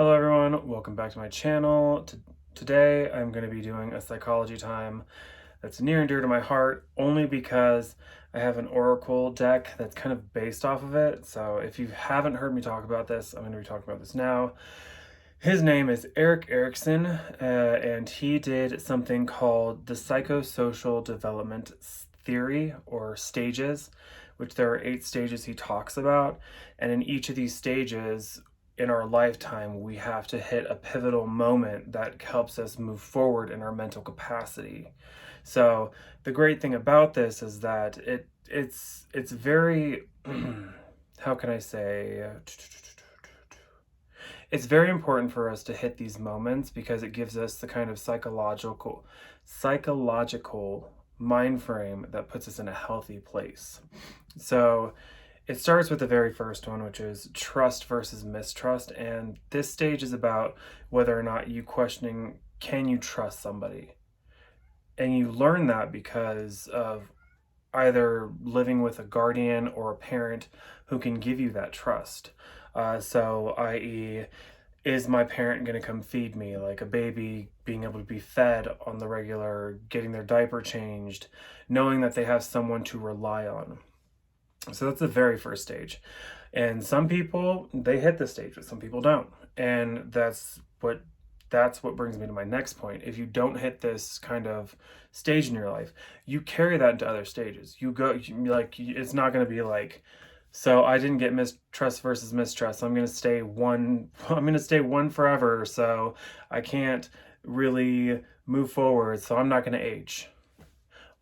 Hello everyone, welcome back to my channel. Today I'm going to be doing a psychology time that's near and dear to my heart only because I have an oracle deck that's kind of based off of it. So if you haven't heard me talk about this, I'm going to be talking about this now. His name is Erik Erikson, and he did something called the Psychosocial Development theory or stages, which there are 8 stages he talks about. And in each of these stages, in our lifetime, we have to hit a pivotal moment that helps us move forward in our mental capacity. So the great thing about this is that it's very how can I say, it's very important for us to hit these moments because it gives us the kind of psychological mind frame that puts us in a healthy place. So it starts with the very first one, which is trust versus mistrust. And this stage is about whether or not you questioning, can you trust somebody? And you learn that because of either living with a guardian or a parent who can give you that trust. So, i.e., is my parent going to come feed me? Like a baby being able to be fed on the regular, getting their diaper changed, knowing that they have someone to rely on. So that's the very first stage. And some people, they hit this stage, but some people don't. And that's what brings me to my next point. If you don't hit this kind of stage in your life, you carry that into other stages. It's not going to be like, so I didn't get mistrust versus mistrust. I'm going to stay one forever. So I can't really move forward. So I'm not going to age.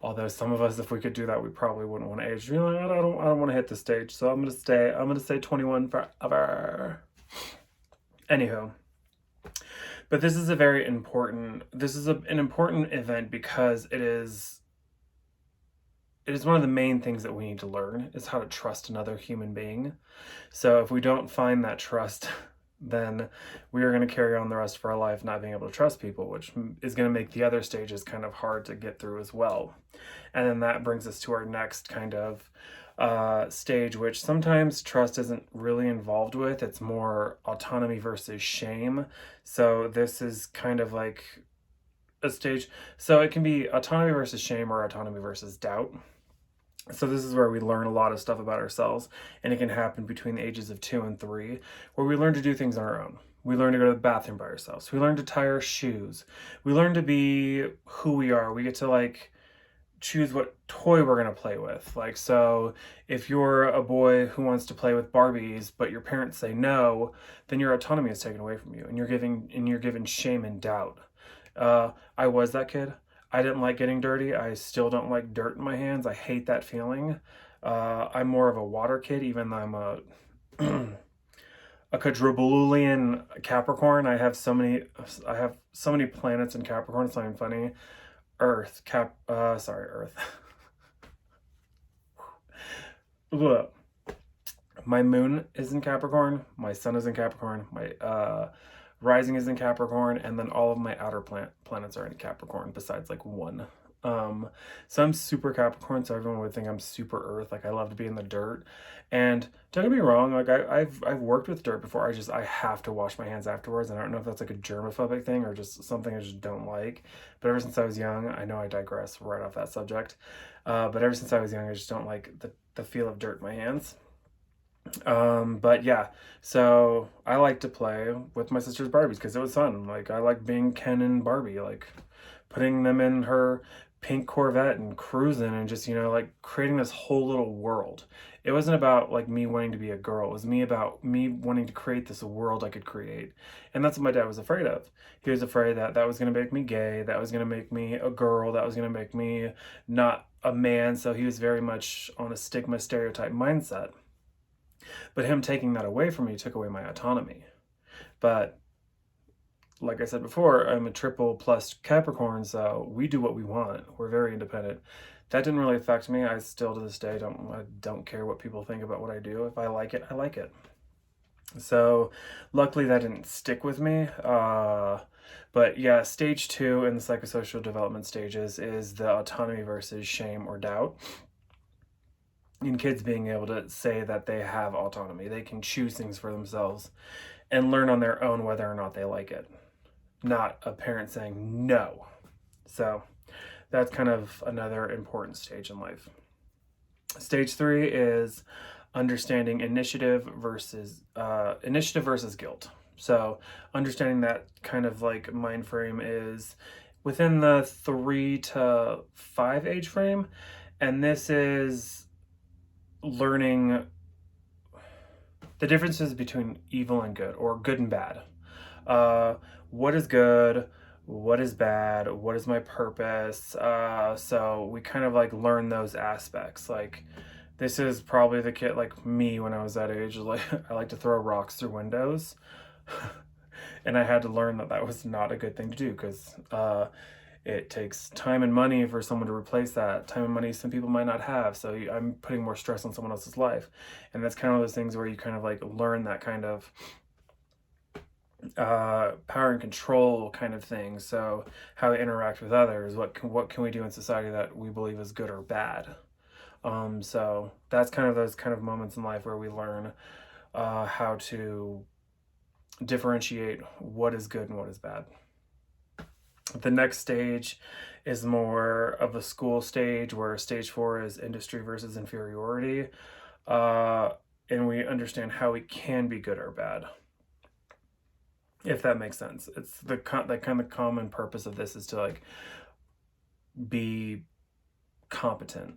Although some of us, if we could do that, we probably wouldn't want to age. You're like, I don't want to hit the stage. So I'm going to stay 21 forever. Anywho. But this is an important event because it is one of the main things that we need to learn is how to trust another human being. So if we don't find that trust, then we are going to carry on the rest of our life not being able to trust people, which is going to make the other stages kind of hard to get through as well. And then that brings us to our next kind of stage, which sometimes trust isn't really involved with. It's more autonomy versus shame. So this is kind of like a stage. So it can be autonomy versus shame or autonomy versus doubt. So this is where we learn a lot of stuff about ourselves, and it can happen between the ages of 2 and 3, where we learn to do things on our own. We learn to go to the bathroom by ourselves. We learn to tie our shoes. We learn to be who we are. We get to choose what toy we're going to play with. So if you're a boy who wants to play with Barbies, but your parents say no, then your autonomy is taken away from you, and you're given shame and doubt. I was that kid. I didn't like getting dirty. I still don't like dirt in my hands. I hate that feeling. I'm more of a water kid, even though I'm a quadruplian Capricorn. I have so many planets in Capricorn. It's not even funny. Earth. My moon is in Capricorn. My sun is in Capricorn. My rising is in Capricorn, and then all of my outer planets are in Capricorn besides one. So I'm super Capricorn, so everyone would think I'm super Earth. I love to be in the dirt. And don't get me wrong, I've worked with dirt before. I have to wash my hands afterwards. And I don't know if that's a germophobic thing or just something I just don't like. But ever since I was young, I know I digress right off that subject. But ever since I was young, I just don't like the feel of dirt in my hands. But yeah, so I like to play with my sister's Barbies because it was fun. I like being Ken and Barbie, putting them in her pink Corvette and cruising and just, creating this whole little world. It wasn't about me wanting to be a girl. It was about me wanting to create this world I could create. And that's what my dad was afraid of. He was afraid that was going to make me gay. That was going to make me a girl. That was going to make me not a man. So he was very much on a stigma stereotype mindset. But him taking that away from me took away my autonomy. But like I said before, I'm a triple plus Capricorn, so we do what we want. We're very independent. That didn't really affect me. I still to this day don't care what people think about what I do. If I like it, I like it. So luckily that didn't stick with me. But yeah, stage 2 in the psychosocial development stages is the autonomy versus shame or doubt. In kids being able to say that they have autonomy, they can choose things for themselves. and learn on their own whether or not they like it, not a parent saying no. So that's kind of another important stage in life. Stage 3 is understanding initiative versus guilt. So understanding that kind of like mind frame is within the 3 to 5 age frame, and this is learning the differences between evil and good, or good and bad. What is good? What is bad? What is my purpose? So we kind of like learn those aspects. Like, this is probably the kid like me when I was that age. Like, I like to throw rocks through windows. And I had to learn that that was not a good thing to do, because it takes time and money for someone to replace that. Time and money some people might not have, so I'm putting more stress on someone else's life. And that's kind of those things where you kind of like learn that kind of power and control kind of thing. So how we interact with others, what can we do in society that we believe is good or bad. So that's kind of those kind of moments in life where we learn how to differentiate what is good and what is bad. The next stage is more of a school stage, where stage 4 is industry versus inferiority. And we understand how we can be good or bad, if that makes sense. It's the kind of common purpose of this is to like be competent,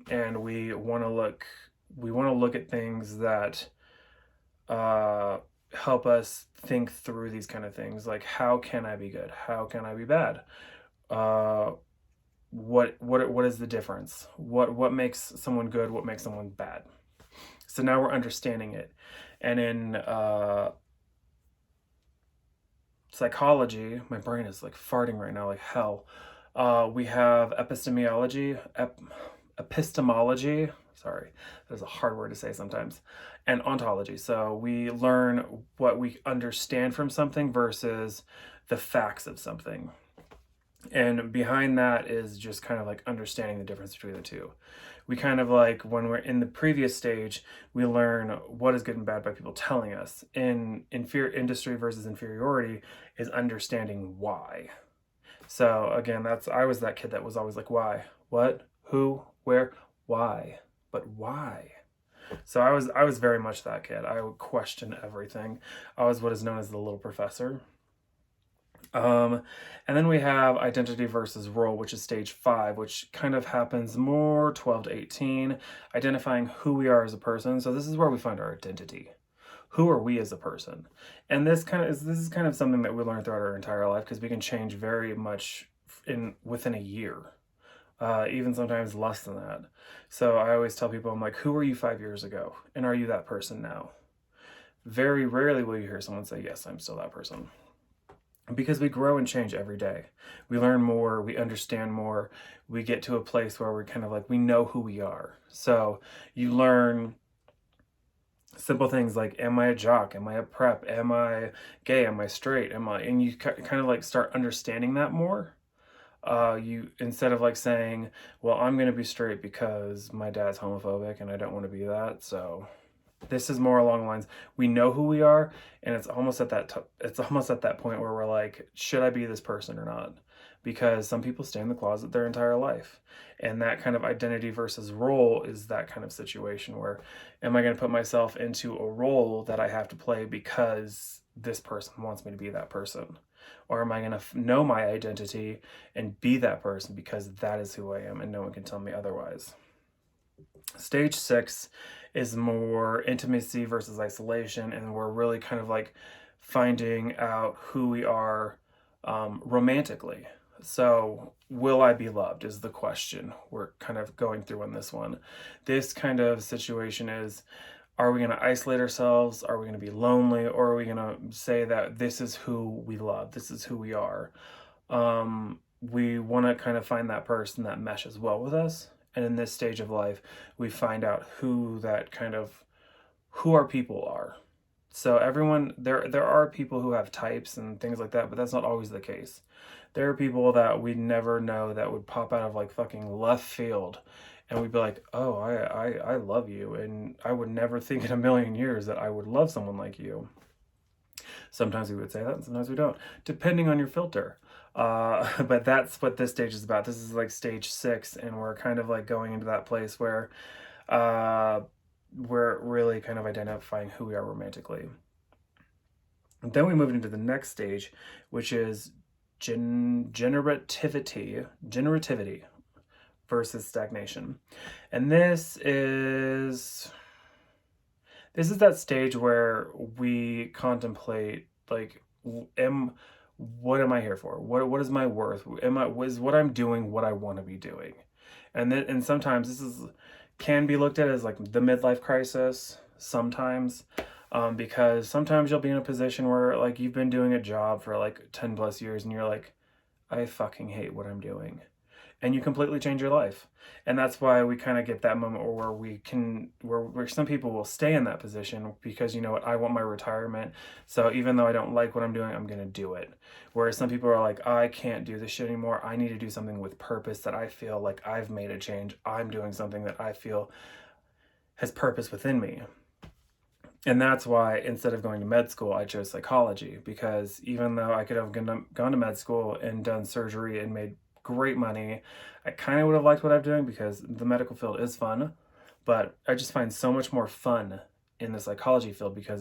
and we want to look at things that help us think through these kind of things, like how can I be good, how can I be bad, what is the difference, what makes someone good, what makes someone bad. So now we're understanding it. And in psychology, my brain is like farting right now like hell, we have epistemology, sorry, that's a hard word to say sometimes, and ontology. So we learn what we understand from something versus the facts of something. And behind that is just kind of like understanding the difference between the two. We kind of like, when we're in the previous stage, we learn what is good and bad by people telling us. In industry versus inferiority is understanding why. So again, I was that kid that was always like, why, what, who, where, why, but why? So I was very much that kid. I would question everything. I was what is known as the little professor. And then we have identity versus role, which is stage 5, which kind of happens more 12 to 18, identifying who we are as a person. So this is where we find our identity. Who are we as a person? And this is kind of something that we learn throughout our entire life, because we can change very much within a year. Even sometimes less than that. So I always tell people, I'm like, who were you 5 years ago? And are you that person now? Very rarely will you hear someone say, yes, I'm still that person. Because we grow and change every day. We learn more, we understand more, we get to a place where we're kind of like, we know who we are. So you learn simple things like, am I a jock? Am I a prep? Am I gay? Am I straight? And you kind of like start understanding that more. You, instead of like saying, well, I'm going to be straight because my dad's homophobic and I don't want to be that. So this is more along the lines, we know who we are, and it's almost at that point where we're like, should I be this person or not? Because some people stay in the closet their entire life. And that kind of identity versus role is that kind of situation where, am I going to put myself into a role that I have to play because this person wants me to be that person? Or am I going to know my identity and be that person because that is who I am and no one can tell me otherwise? Stage 6 is more intimacy versus isolation, and we're really kind of like finding out who we are romantically. So will I be loved is the question we're kind of going through on this one. This kind of situation is, are we going to isolate ourselves? Are we going to be lonely? Or are we going to say that this is who we love? This is who we are. We want to kind of find that person that meshes well with us. And in this stage of life, we find out who our people are. So everyone, there are people who have types and things like that, but that's not always the case. There are people that we never know that would pop out of like fucking left field, and we'd be like, oh, I love you, and I would never think in a million years that I would love someone like you. Sometimes we would say that, and sometimes we don't, depending on your filter. But that's what this stage is about. This is like stage 6, and we're kind of like going into that place where we're really kind of identifying who we are romantically. And then we move into the next stage, which is generativity versus stagnation. And this is that stage where we contemplate, like, what am I here for? What is my worth? Is what I'm doing what I want to be doing? And sometimes this can be looked at as like the midlife crisis sometimes, because sometimes you'll be in a position where like you've been doing a job for like 10 plus years and you're like, I fucking hate what I'm doing. And you completely change your life. And that's why we kind of get that moment where some people will stay in that position because, you know what, I want my retirement. So even though I don't like what I'm doing, I'm going to do it. Whereas some people are like, I can't do this shit anymore. I need to do something with purpose that I feel like I've made a change. I'm doing something that I feel has purpose within me. And that's why instead of going to med school, I chose psychology, because even though I could have gone to med school and done surgery and made great money, I kind of would have liked what I'm doing because the medical field is fun, but I just find so much more fun in the psychology field because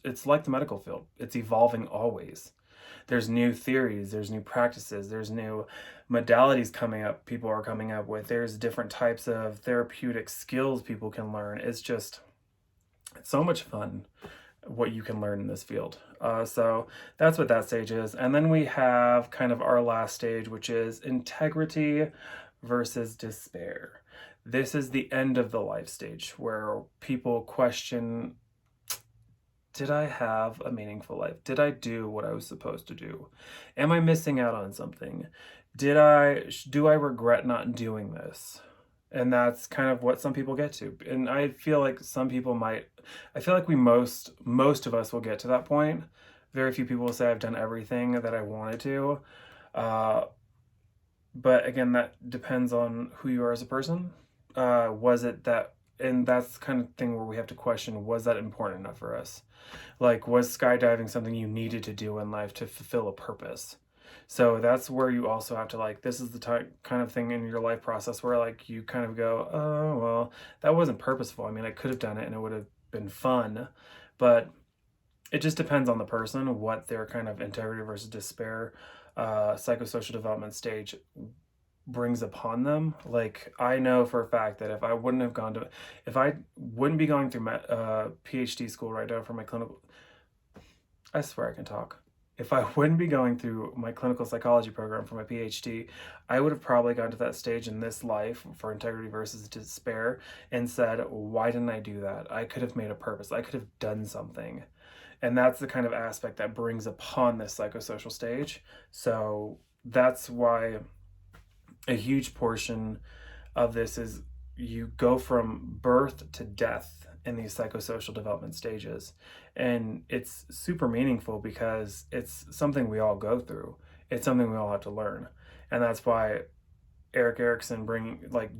it's like the medical field. It's evolving always. There's new theories, there's new practices, there's new modalities coming up, people are coming up with, there's different types of therapeutic skills people can learn. It's so much fun what you can learn in this field. So that's what that stage is. And then we have kind of our last stage, which is integrity versus despair. This is the end of the life stage where people question, did I have a meaningful life? Did I do what I was supposed to do? Am I missing out on something? Do I regret not doing this? And that's kind of what some people get to. And I feel like most of us will get to that point. Very few people will say I've done everything that I wanted to. But again, that depends on who you are as a person. And that's the kind of thing where we have to question, was that important enough for us? Like, was skydiving something you needed to do in life to fulfill a purpose? So that's where you also have to, like, this is the kind of thing in your life process where like you kind of go, oh, well, that wasn't purposeful. I mean, I could have done it and it would have been fun, but it just depends on the person, what their kind of integrity versus despair psychosocial development stage brings upon them. Like, I know for a fact that if I wouldn't be going through my PhD school right now for my clinical, I swear I can talk. If I wouldn't be going through my clinical psychology program for my PhD, I would have probably gotten to that stage in this life for integrity versus despair and said, why didn't I do that? I could have made a purpose. I could have done something. And that's the kind of aspect that brings upon this psychosocial stage. So that's why a huge portion of this is you go from birth to death in these psychosocial development stages. And it's super meaningful because it's something we all go through. It's something we all have to learn. And that's why Erik Erikson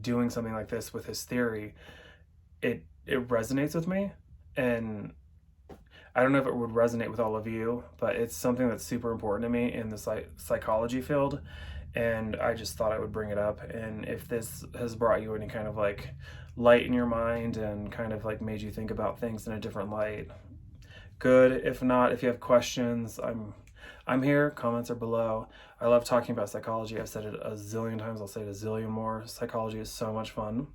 doing something like this with his theory, it resonates with me. And I don't know if it would resonate with all of you, but it's something that's super important to me in the psychology field. And I just thought I would bring it up. And if this has brought you any kind of like light in your mind and kind of like made you think about things in a different light, good. If not, if you have questions, I'm here. Comments are below. I love talking about psychology. I've said it a zillion times. I'll say it a zillion more. Psychology is so much fun.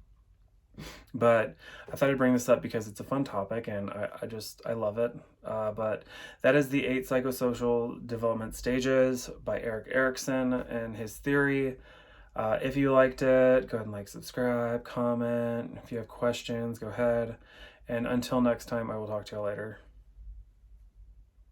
But I thought I'd bring this up because it's a fun topic and I love it. But that is the 8 psychosocial development stages by Erik Erikson and his theory. If you liked it, go ahead and like, subscribe, comment. If you have questions, go ahead. And until next time, I will talk to you later.